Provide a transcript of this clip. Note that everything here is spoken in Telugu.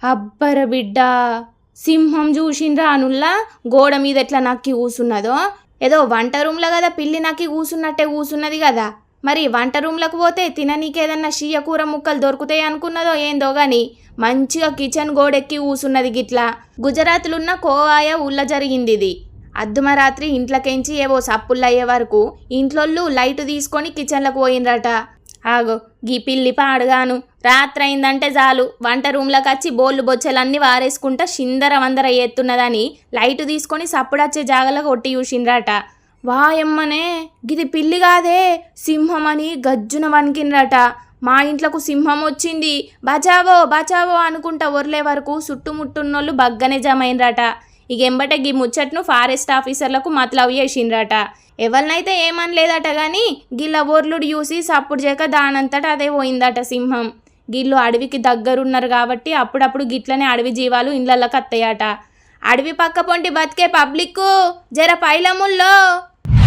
అబ్బర బిడ్డ, సింహం చూసిండ్రా అనుల్లా గోడ మీద ఎట్లా నక్కి కూసున్నదో. ఏదో వంట రూమ్లో కదా పిల్లి నక్కి కూసున్నట్టే కూసున్నది కదా. మరి వంట రూమ్లకు పోతే తిననీకేదన్నా షియ్య కూర ముక్కలు దొరుకుతాయి అనుకున్నదో ఏందో గాని మంచిగా కిచెన్ గోడెక్కి కూసున్నది గిట్లా. గుజరాత్లున్న కోవాయ ఊళ్ళ జరిగింది ఇది. అర్ధమరాత్రి ఇంట్లోకెంచి ఏవో సప్పుళ్ళయ్యే వరకు ఇంట్లోళ్ళు లైట్ తీసుకొని కిచెన్లకు పోయినరట. ఆగో గీ పిల్లి పాడుగాను రాత్రి అయిందంటే చాలు వంట రూమ్లోకి వచ్చి బోళ్ళు బొచ్చెలన్నీ వారేసుకుంటా చిందర వందర ఎత్తున్నదని లైట్ తీసుకొని సప్పుడొచ్చే జాగలో కొట్టి చూసిండ్రట. వాయమ్మనే గిది పిల్లి కాదే సింహం అని గజ్జున వణికిండ్రట. మా ఇంట్లోకి సింహం వచ్చింది బచావో బచావో అనుకుంటా ఒర్లే వరకు చుట్టుముట్టున్నోళ్ళు బగ్గనే జమైండ్రట. ఇక ఎంబటే గీ ముచ్చట్ను ఫారెస్ట్ ఆఫీసర్లకు మతలవ్ చేసిండ్రట. ఎవరినైతే ఏమనలేదట కానీ గిల్ల ఒర్లుడు చూసి సప్పుడు చేయక దానంతట అదే పోయిందట సింహం. గిల్లు అడవికి దగ్గరున్నారు కాబట్టి అప్పుడప్పుడు గిట్లనే అడవి జీవాలు ఇళ్ళకి వస్తాయట. అడవి పక్క పొంటి బతికే పబ్లిక్కు జర పైలముల్లో